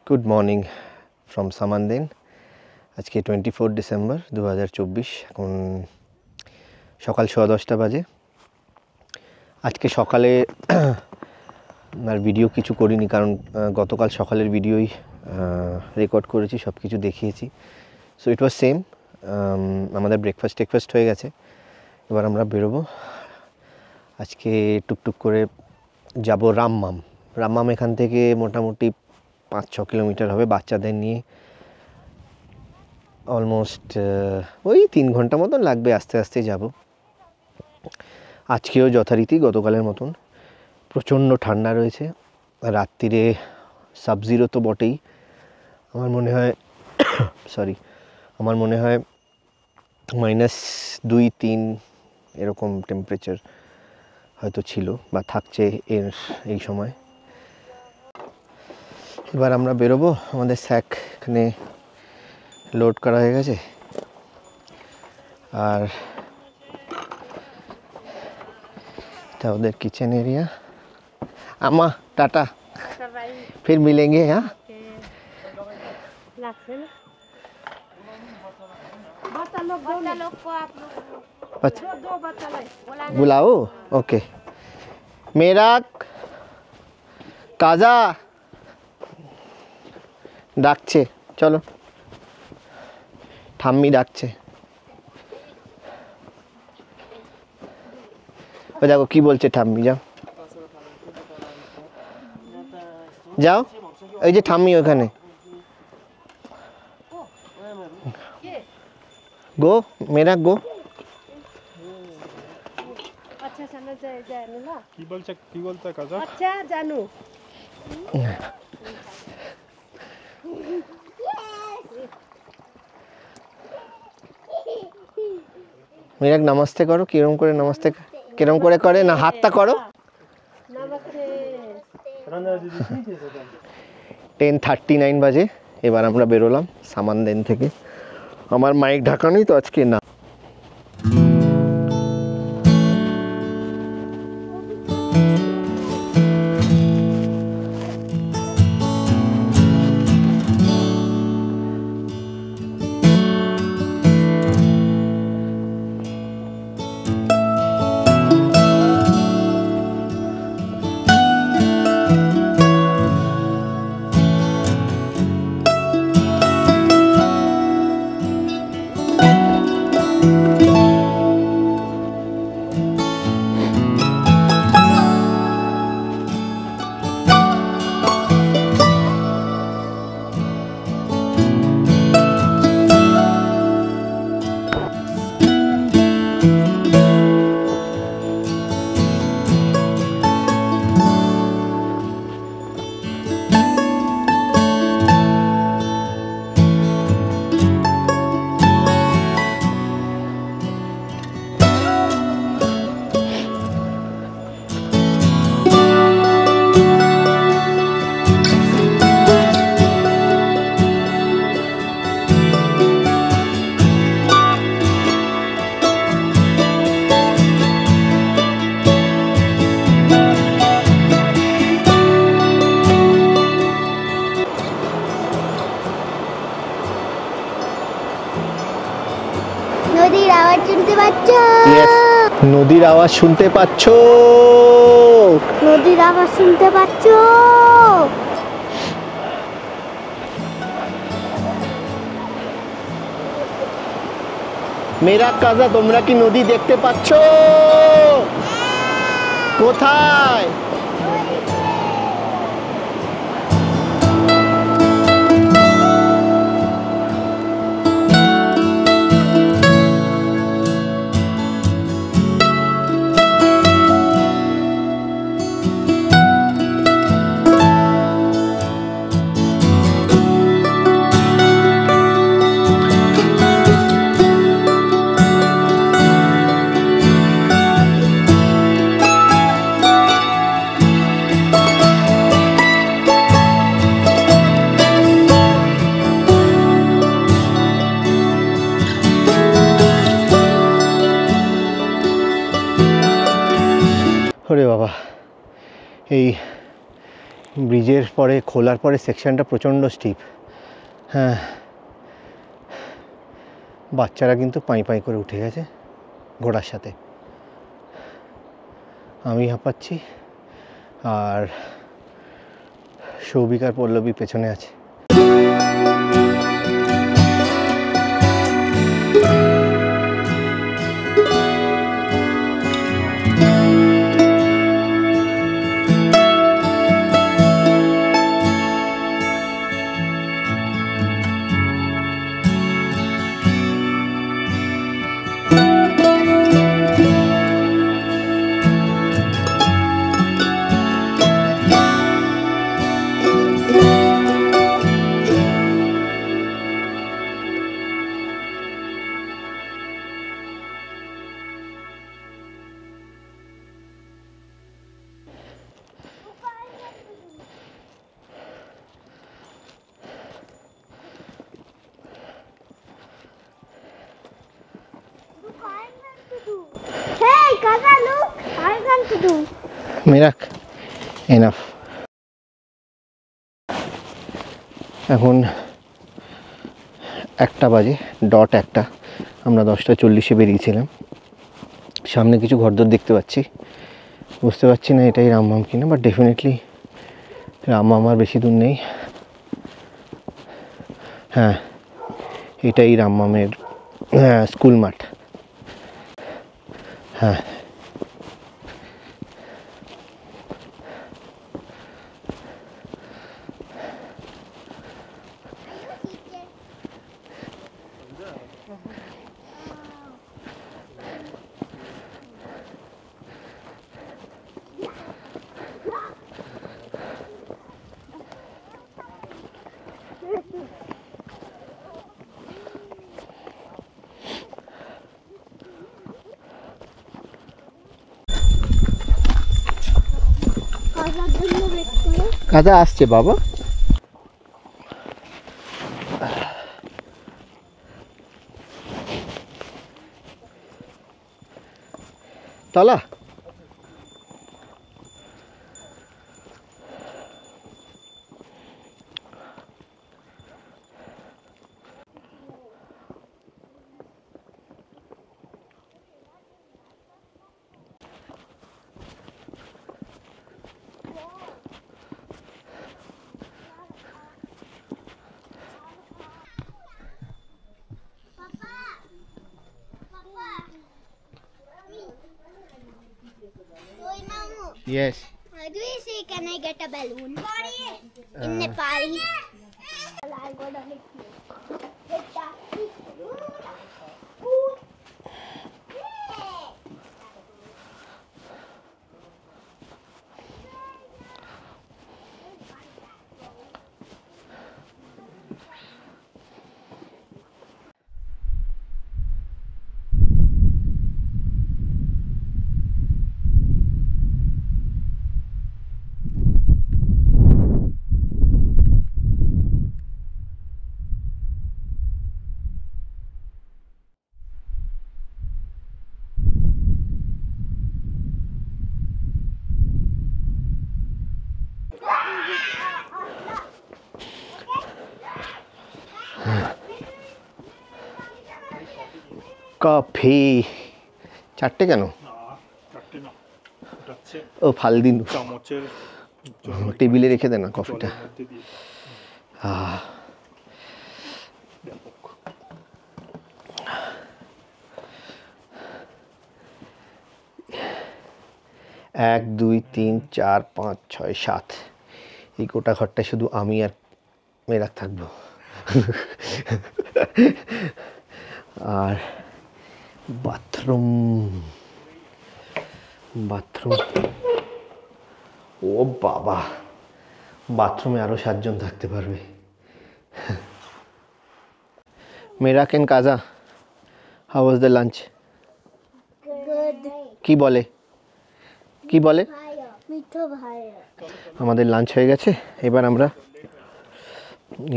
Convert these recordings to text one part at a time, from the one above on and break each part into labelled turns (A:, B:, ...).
A: Good morning from সামানদেন। আজকে 24 December 2024, এখন সকাল 10:15 বাজে। আজকে সকালে আর ভিডিও কিছু করিনি, কারণ গতকাল সকালের ভিডিওই রেকর্ড করেছি, সব কিছু দেখিয়েছি। So it was same. আমাদের ব্রেকফাস্ট হয়ে গেছে, এবার আমরা বেরোবো। আজকে টুকটুক করে যাব রামমাম। এখান থেকে মোটামুটি 5-6 কিলোমিটার হবে। বাচ্চাদের নিয়ে অলমোস্ট ওই 3 ঘন্টা মতন লাগবে, আস্তে আস্তে যাব। আজকেও যথারীতি গতকালের মতন প্রচণ্ড ঠান্ডা রয়েছে। রাত্রিরে সাবজিরো তো বটেই, আমার মনে হয় -2-3 এরকম টেম্পারেচার হয়তো ছিল বা থাকছে এই সময়। এবার আমরা বেরোবো। আমাদের স্যাক এখানে লোড করা হয়ে গেছে, আর এটা ওদের কিচেন এরিয়া। আম্মা টাটা, फिर मिलेंगे। हाँ बुलाओ। ओके, मेरा काजा ডাকছে, চলো। ঠাম্মি ডাকছে। ও দেখো কি বলছে ঠাম্মি, যাও যাও, এই যে ঠাম্মি ওখানে। গো মেরা গো।
B: আচ্ছা সামনে জানু না
C: কি বলতে কাজা।
B: আচ্ছা জানু
A: মেরা নমস্তে করো। কিরম করে নমস্তে, কিরম করে করে না, হাতটা করো।
B: নমস্তে।
A: 10:39 বাজে। এবার আমরা বেরোলাম সামানদেন থেকে। আমার মাইক ঢাকা নেই তো আজকে, না।
D: নদীর আওয়াজ শুনতে পাচ্ছ?
A: ইয়েস, নদীর আওয়াজ শুনতে পাচ্ছ?
D: নদীর আওয়াজ শুনতে পাচ্ছ?
A: মেরা কাজা, তোমরা কি নদী দেখতে পাচ্ছ? কোথায়? ওরে বাবা, এই ব্রিজের পরে খোলার পরে সেকশনটা প্রচণ্ড স্টিপ। হ্যাঁ, বাচ্চারা কিন্তু পাই পাই করে উঠে গেছে ঘোড়ার সাথে। আমি হাঁপাচ্ছি আর সৌভিক আর পল্লবী পেছনে আছে।
D: Hey, Kaka, look! I'm going to do.
A: মিরাক, এনাফ। এখন 1টা বাজে, ডট 1টা। আমরা 10:40-এ বেরিয়েছিলাম। সামনে কিছু ঘরদোর দেখতে পাচ্ছি, বুঝতে পারছি না এটাই রামমাম কিনা, বাট ডেফিনেটলি রামমাম আর বেশি দূর নেই। হ্যাঁ, এটাই রামমামের স্কুল মাঠ। হ্যাঁ,
D: Kaka's jন্য wait করো।
A: কাদা আসছে বাবা। তলা
D: Oi, Mamu.
A: Yes.
D: Do you say can I get a balloon? In Nepali. I got a hit.
A: Coffee 4টে কেন?
C: চারটে না, ওটা হচ্ছে
A: ও ফালদিন,
C: চামচের
A: টেবিলে রেখে দে না কফিটা।
C: জলের মধ্যে দিয়ে
A: আহ,
C: ব্যাপক।
A: 1 2 3 4 5 6 7 এই গোটা ঘরটা শুধু আমি আর মেরাক থাকবো। আর বাথরুম, ও বাবা, বাথরুমে আরো 7 জন থাকতে পারবে। মেরাক এন্ড কাজা, how was the lunch?
D: Good.
A: কি বলে?
D: মিঠো ভাই।
A: আমাদের লাঞ্চ হয়ে গেছে। এবার আমরা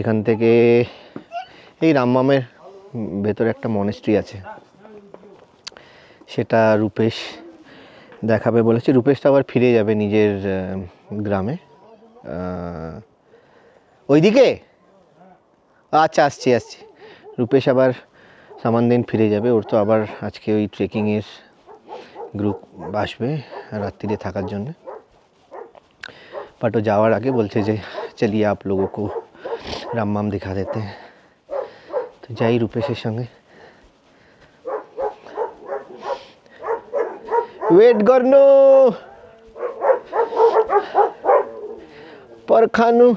A: এখান থেকে এই রামমামের ভেতরে একটা মনেস্ট্রি আছে, সেটা রূপেশ দেখাবে বলেছে। রূপেশ তো আবার ফিরে যাবে নিজের গ্রামে, ওইদিকে আচ্ছা আসছি রূপেশ আবার সামান দিন ফিরে যাবে, ওর তো আবার আজকে ওই ট্রেকিংয়ের গ্রুপ আসবে রাত্রিরে থাকার জন্য। বাট ও যাওয়ার আগে বলছে যে চলিয়ে আপ লোগোं को রামমাম দিখা দেতে हैं। তো যাই রূপেশের সঙ্গে। वेट गर्नु परखानु।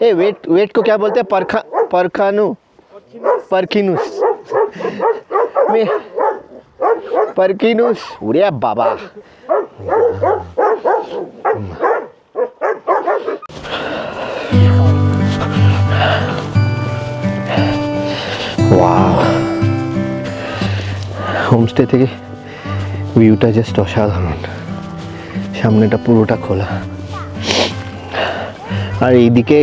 A: ए वेट को क्या बोलते हैं? परखानु परखिनुस में परखिनुस। उरे बाबा वाह, হোমস্টে থেকে ভিউটা জাস্ট অসাধারণ। সামনেটা পুরোটা খোলা, আর এইদিকে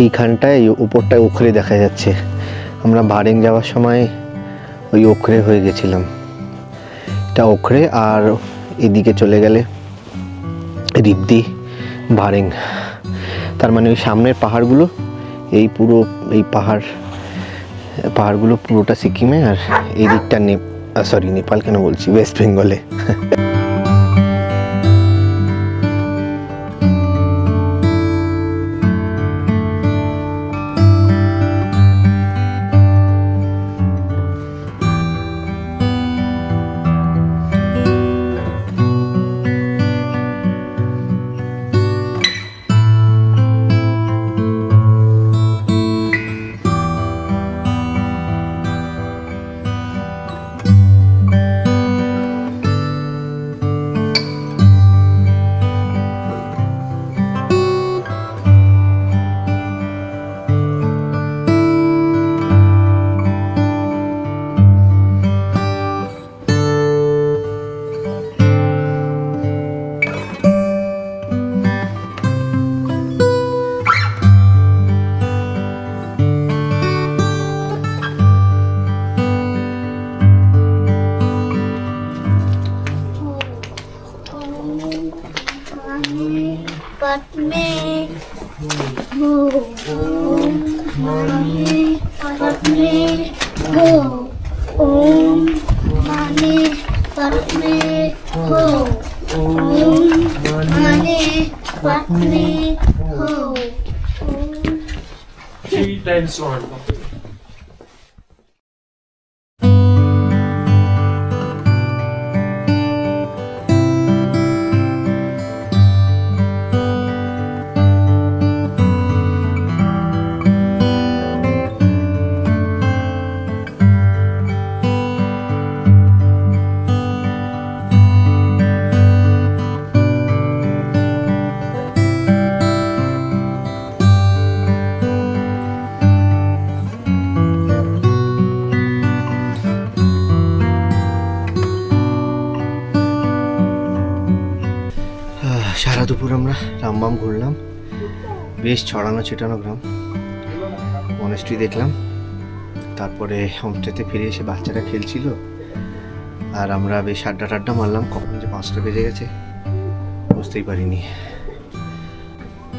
A: এইখানটায় উপরটায় ওখরে দেখা যাচ্ছে। আমরা বারেং যাওয়ার সময় ওই ওখরে হয়ে গেছিলাম, এটা ওখরে। আর এদিকে চলে গেলে রিদ্দি বারেং, তার মানে ওই সামনের পাহাড়গুলো, এই পুরো এই পাহাড়গুলো পুরোটা সিকিমে, আর এই দিকটা সরি নেপাল কেন বলছি, ওয়েস্ট বেঙ্গলে। সারা দুপুর আমরা রামবাম ঘুরলাম, বেশ ছড়ানো ছিটানো গ্রাম। মনেস্ট্রি দেখলাম, তারপরে হোমস্টেতে ফিরে এসে বাচ্চারা খেলছিল, আর আমরা বেশ আড্ডা মারলাম। কখন যে 5টা বেজে গেছে বুঝতেই পারিনি।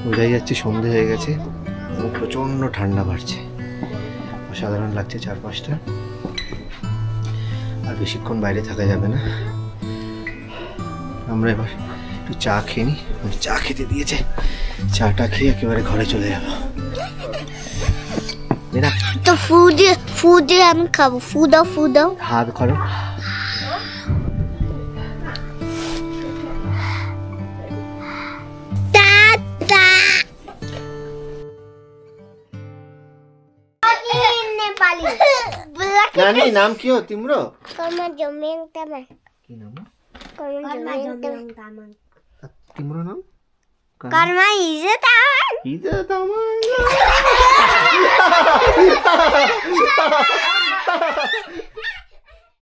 A: বোঝাই যাচ্ছে সন্ধে হয়ে গেছে এবং প্রচণ্ড ঠান্ডা বাড়ছে, অসাধারণ লাগছে চারপাশটা। আর বেশিক্ষণ বাইরে থাকা যাবে না। আমরা এবার একটু চা খেয়ে নিই, চা খেতে দিয়েছে, চাটা খেয়ে একেবারে ঘরে চলে যাবো।
D: তো ফুড আমি খাবো। ফুড দাও।
A: হাত করো। नानी नाम क्यों तिम्रो?
D: कर्मजोमेङ तामाङ।
A: के नाम?
D: कर्मजोमेङ तामाङ।
A: तिम्रो नाम?
D: कर्म हिजो तामाङ।
A: हिजो तामाङ।